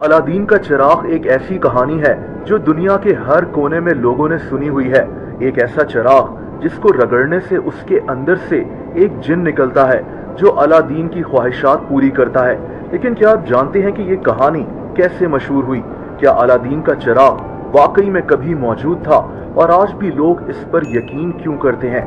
Aladdin का चिराग एक ऐसी कहानी है जो दुनिया के हर कोने में लोगों ने सुनी हुई है। एक ऐसा चिराग जिसको रगड़ने से उसके अंदर से एक जिन निकलता है जो अलादीन की ख्वाहिशात पूरी करता है। लेकिन क्या आप जानते हैं कि ये कहानी कैसे मशहूर हुई? क्या अलादीन का चिराग वाकई में कभी मौजूद था और आज भी लोग इस पर यकीन क्यों करते हैं?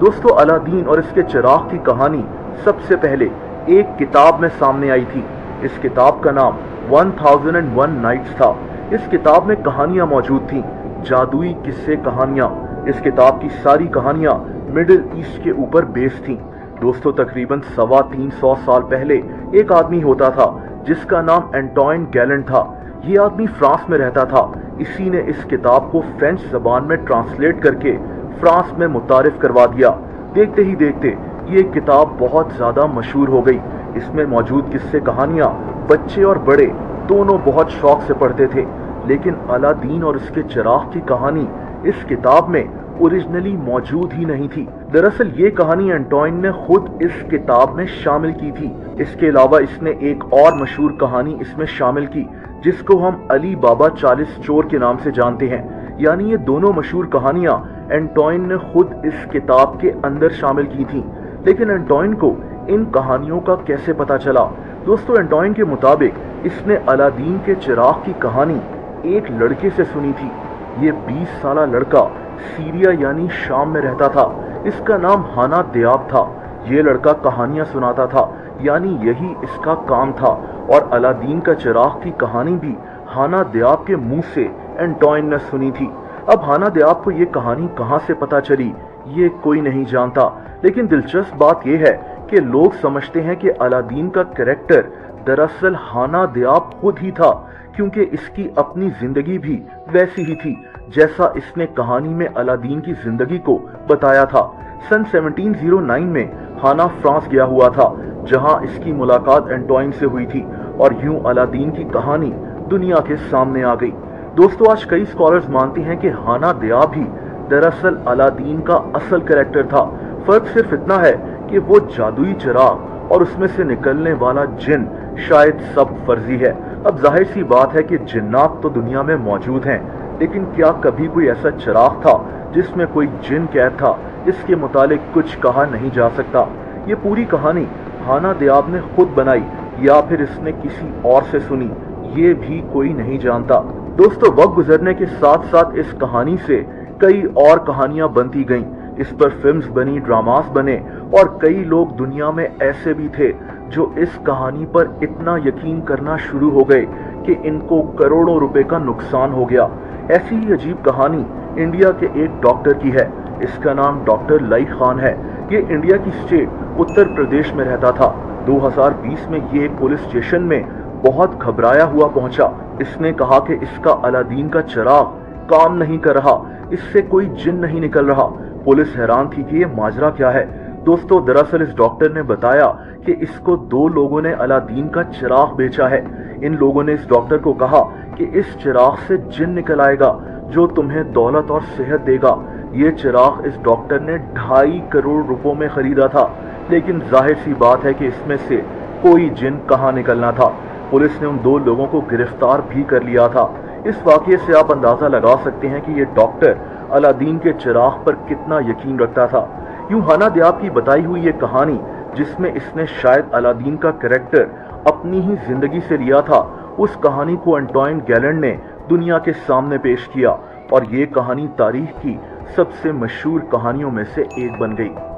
दोस्तों, अलादीन और इसके चिराग की कहानी सबसे पहले एक किताब में सामने आई थी। इस किताब का नाम 1001 नाइट्स था। इस किताब में कहानियां मौजूद थीं, जादुई किस्से कहानियां। इस किताब की सारी कहानियां मिडिल ईस्ट के ऊपर बेस्ड थीं। दोस्तों, तकरीबन 325 साल पहले एक आदमी होता था जिसका नाम एंटोइन गैलेंट था। ये आदमी फ्रांस में रहता था। इसी ने इस किताब को फ्रेंच जबान में ट्रांसलेट करके फ्रांस में मुतारिफ करवा दिया। देखते ही देखते ये किताब बहुत ज्यादा मशहूर हो गई। इसमें मौजूद किस्से कहानियां बच्चे और बड़े दोनों बहुत शौक से पढ़ते थे। लेकिन अलादीन और इसके चिराग की कहानी इस किताब में ओरिजिनली मौजूद ही नहीं थी। दरअसल ये कहानी एंटोइन ने खुद इस किताब में शामिल की थी। इसके अलावा इसने एक और मशहूर कहानी इसमें शामिल की जिसको हम अली बाबा 40 चोर के नाम से जानते हैं। यानी ये दोनों मशहूर कहानियां एंटोइन ने खुद इस किताब के अंदर शामिल की थी। लेकिन एंटोइन को इन कहानियों का कैसे पता चला? दोस्तों, एंटोइन के मुताबिक इसने अलादीन के चिराग की कहानी एक लड़के से सुनी थी। ये 20 साल लड़का सीरिया यानी शाम में रहता था। इसका नाम हाना दियाब था। ये लड़का कहानियां सुनाता था, यानी यही इसका काम था। और अलादीन का चिराग की कहानी भी हाना दियाब के मुंह से एंटोइन ने सुनी थी। अब हाना दियाब को ये कहानी कहां से पता चली, ये कोई नहीं जानता। लेकिन दिलचस्प बात यह है कि लोग समझते हैं कि अलादीन का कैरेक्टर दरअसल हाना दियाब खुद ही था, क्योंकि इसकी अपनी जिंदगी भी वैसी ही थी जैसा इसने कहानी में अलादीन की जिंदगी को बताया था। सन 1709 में हाना फ्रांस गया हुआ था, जहां इसकी मुलाकात एंटोइन से हुई थी और यूं अलादीन की कहानी दुनिया के सामने आ गई। दोस्तों, आज कई स्कॉलर्स मानते हैं कि हाना दियाब ही दरअसल अलादीन का असल कैरेक्टर था। फर्क सिर्फ इतना है कि वो जादुई चिराग और उसमें से निकलने वाला जिन शायद सब फर्जी है। अब जाहिर सी बात है कि जिन्नात तो दुनिया में मौजूद हैं, लेकिन क्या कभी कोई ऐसा चिराग था जिसमें कोई जिन कैद था? इसके मुतालिक कुछ कहा नहीं जा सकता। ये पूरी कहानी हाना दियाब ने खुद बनाई या फिर इसने किसी और से सुनी, ये भी कोई नहीं जानता। दोस्तों, वक्त गुजरने के साथ साथ इस कहानी से कई और कहानियां बनती गईं। इस पर फिल्म्स बनी, ड्रामास बने और कई लोग दुनिया में ऐसे भी थे जो इस कहानी पर इतना यकीन करना शुरू हो गए कि इनको करोड़ों रुपए का नुकसान हो गया। ऐसी ही अजीब कहानी इंडिया के एक डॉक्टर की है। इसका नाम डॉक्टर लई खान है। ये इंडिया की स्टेट उत्तर प्रदेश में रहता था। 2020 में ये एक पुलिस स्टेशन में बहुत घबराया हुआ पहुंचा। इसने कहा कि इसका अलादीन का चिराग काम नहीं कर रहा, इससे कोई जिन नहीं निकल रहा। पुलिस हैरान थी कि ये माजरा क्या है। दोस्तों, दरअसल इस डॉक्टर ने बताया कि इसको 2 लोगों ने अलादीन का चिराग बेचा है। इन लोगों ने इस डॉक्टर को कहा कि इस चिराग से जिन निकल आएगा जो तुम्हें दौलत और सेहत देगा। ये चिराग इस डॉक्टर ने 2.5 करोड़ रुपयों में खरीदा था। लेकिन जाहिर सी बात है कि इसमें से कोई जिन कहाँ निकलना था। पुलिस ने उन 2 लोगों को गिरफ्तार भी कर लिया था। इस वाकये से आप अंदाजा लगा सकते हैं कि ये डॉक्टर अलादीन के चिराग पर कितना यकीन रखता था। यूं हाना दियाब की बताई हुई ये कहानी, जिसमें इसने शायद अलादीन का कैरेक्टर अपनी ही जिंदगी से लिया था, उस कहानी को एंटोइन गैलेंट ने दुनिया के सामने पेश किया और ये कहानी तारीख की सबसे मशहूर कहानियों में से एक बन गई।